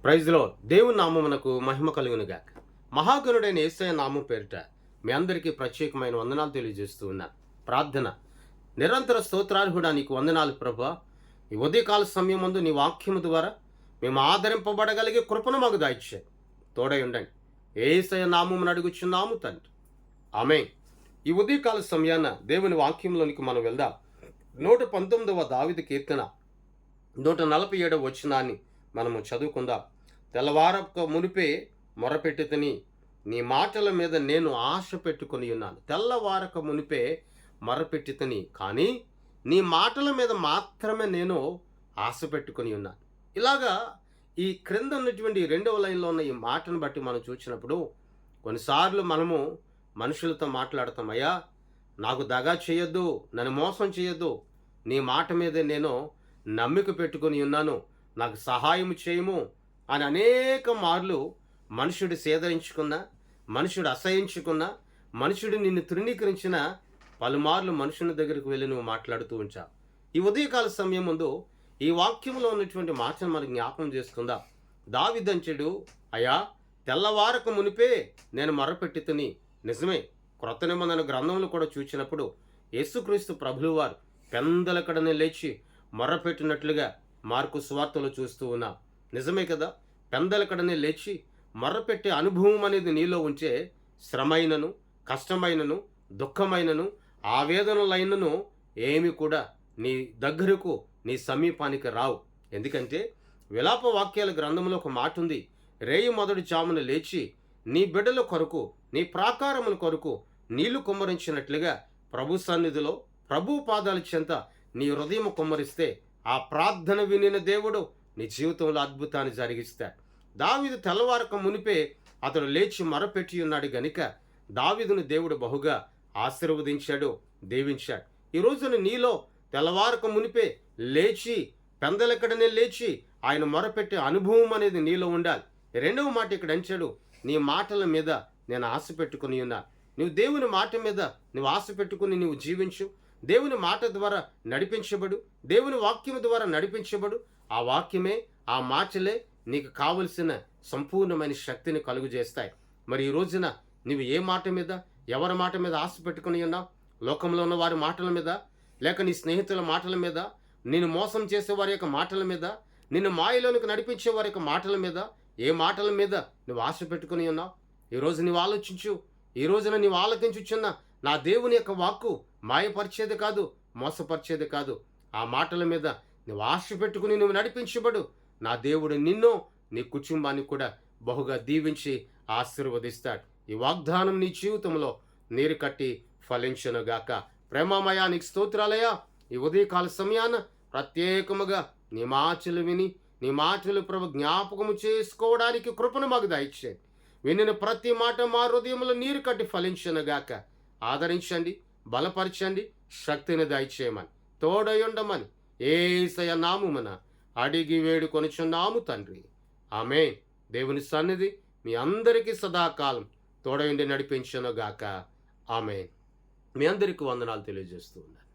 ప్రైజ్లో దేవుని నామమునకు మహిమ కలుగునుగాక. మహాగణుడైన యేసయ్య నామం పేరిట మీ అందరికీ ప్రత్యేకమైన వందనాలు తెలియజేస్తూ ఉన్నాను. ప్రార్థన. నిరంతర స్తోత్రార్హుడా నీకు వందనాలు ప్రభువా. ఈ ఉదయకాల సమయం ముందు నీ వాక్యము ద్వారా మేము ఆదరింపబడగలిగే కృపను మాకు దాయిచ్చే తోడై ఉండండి. యేసయ్య నామమును అడుగుచున్నాము తండ్రి, ఆమేన్. ఈ ఉదయకాల సమయాన దేవుని వాక్యంలోనికి మనం వెళ్దాం. 119వ దావీదు కీర్తన 147వ వచనాన్ని మనము చదువుకుందాం. తెల్లవారక మునిపే మొరపెట్టుతని నీ మాటల మీద నేను ఆశ పెట్టుకొని ఉన్నాను. తెల్లవారక మునిపే మొరపెట్టుతని, కానీ నీ మాటల మీద మాత్రమే నేను ఆశ పెట్టుకొని ఉన్నాను. ఇలాగా ఈ క్రింద ఉన్నటువంటి 2వ లైన్లో ఉన్న ఈ మాటను బట్టి మనం చూసినప్పుడు కొన్నిసార్లు మనము మనుషులతో మాట్లాడతాం, అయ్యా నాకు దగా చేయొద్దు, నన్ను మోసం చేయొద్దు, నీ మాట మీదే నేను నమ్మిక పెట్టుకొని ఉన్నాను, నాకు సహాయం చేయము అని అనేక మార్లు మనుషుడు సేదరించుకున్న, మనుషుడు అసహించుకున్న, మనుషుడు నిన్ను తృణీకరించిన పలుమార్లు మనుషుని దగ్గరికి వెళ్ళి నువ్వు మాట్లాడుతూ ఉంచావు. ఈ ఉదయకాల సమయం ముందు ఈ వాక్యంలో ఉన్నటువంటి మాటను మనం జ్ఞాపకం చేసుకుందాం. దావీదంచెడు, అయ్యా తెల్లవారక మునిపే నేను మొరపెట్టుతని. నిజమే, క్రొత్త నిబంధన గ్రంథంలో కూడా చూసినప్పుడు యేసుక్రీస్తు ప్రభులు వారు పెందలకడనే లేచి మొర్రపెట్టినట్లుగా మార్కు సువార్తలో చూస్తూ ఉన్నాం. నిజమే కదా, పెందలకడనే లేచి మొర్రపెట్టే అనుభవం అనేది నీలో ఉంచే శ్రమైనను, కష్టమైనను, దుఃఖమైనను, ఆవేదనలైనను ఏమి కూడా నీ దగ్గరకు, నీ సమీపానికి రావు. ఎందుకంటే విలాప వాక్యాల గ్రంథంలో ఒక మాట ఉంది, రేయి మొదటి జామున లేచి నీ బిడ్డల కొరకు, నీ ప్రాకారముల కొరకు నీళ్లు కుమ్మరించినట్లుగా ప్రభు సన్నిధిలో, ప్రభు పాదాల చెంత నీ హృదయం కుమ్మరిస్తే ఆ ప్రార్థన వినిన దేవుడు నీ జీవితంలో అద్భుతాన్ని జరిగిస్తాడు. దావీదు తెల్లవారక మునిపే అతడు లేచి మొరపెట్టి ఉన్నాడు గనుక దావీదును దేవుడు బహుగా ఆశీర్వదించాడు, దీవించాడు. ఈ రోజున నీలో తెల్లవారక మునిపే లేచి, పెందలెక్కడనే లేచి ఆయన మొరపెట్టే అనుభవం అనేది నీలో ఉండాలి. 2వ మాట ఇక్కడ అంచాడు, నీ మాటల మీద నేను ఆశ పెట్టుకుని ఉన్నా. నువ్వు దేవుని మాట మీద నువ్వు ఆశ పెట్టుకుని నువ్వు జీవించు. దేవుని మాట ద్వారా నడిపించబడు, దేవుని వాక్యం ద్వారా నడిపించబడు. ఆ వాక్యమే, ఆ మాటలే నీకు కావలసిన సంపూర్ణమైన శక్తిని కలుగు చేస్తాయి. మరి ఈ రోజున నువ్వు ఏ మాట మీద, ఎవరి మాట మీద ఆశ పెట్టుకుని ఉన్నావు? లోకంలో ఉన్న వారి మాటల మీద, లేక నీ స్నేహితుల మాటల మీద, నిన్ను మోసం చేసే వారి యొక్క మాటల మీద, నిన్ను మాయలోనికి నడిపించే వారి యొక్క మాటల మీద, ఏ మాటల మీద నువ్వు ఆశ పెట్టుకుని ఉన్నావు? ఈరోజు నువ్వు ఆలోచించు. ఈ రోజున నీవు ఆలోచించుచున్న నా దేవుని యొక్క వాక్కు మాయపరిచేది కాదు, మోసపరిచేది కాదు. ఆ మాటల మీద నువ్వు ఆశ పెట్టుకుని నువ్వు నడిపించబడు. నా దేవుడు నిన్ను, నీ కుటుంబాన్ని కూడా బహుగా దీవించి ఆశీర్వదిస్తాడు. ఈ వాగ్దానం నీ జీవితంలో నీరు కట్టి ఫలించునుగాక. ప్రేమమయా నీకు స్తోత్రాలయ్యా. ఈ ఉదయకాల సమయాన ప్రత్యేకముగా నీ మాటలు విని, నీ మాటలు ప్రభు జ్ఞాపకము చేసుకోవడానికి కృపను మాకు దయచేయండి. వినిన ప్రతి మాట మా హృదయంలో నీరు కట్టి ఫలించునుగాక. ఆదరించండి, బలపరచండి, శక్తిని దయచేయమని, తోడయుండమని యేసయ్య నామమున అడిగి వేడుకొనుచున్నాము తండ్రి, ఆమేన్. దేవుని సన్నిధి మీ అందరికీ సదాకాలం తోడయుండి నడిపించునుగాక, ఆమేన్. మీ అందరికీ వందనాలు తెలియజేస్తూ ఉన్నారు.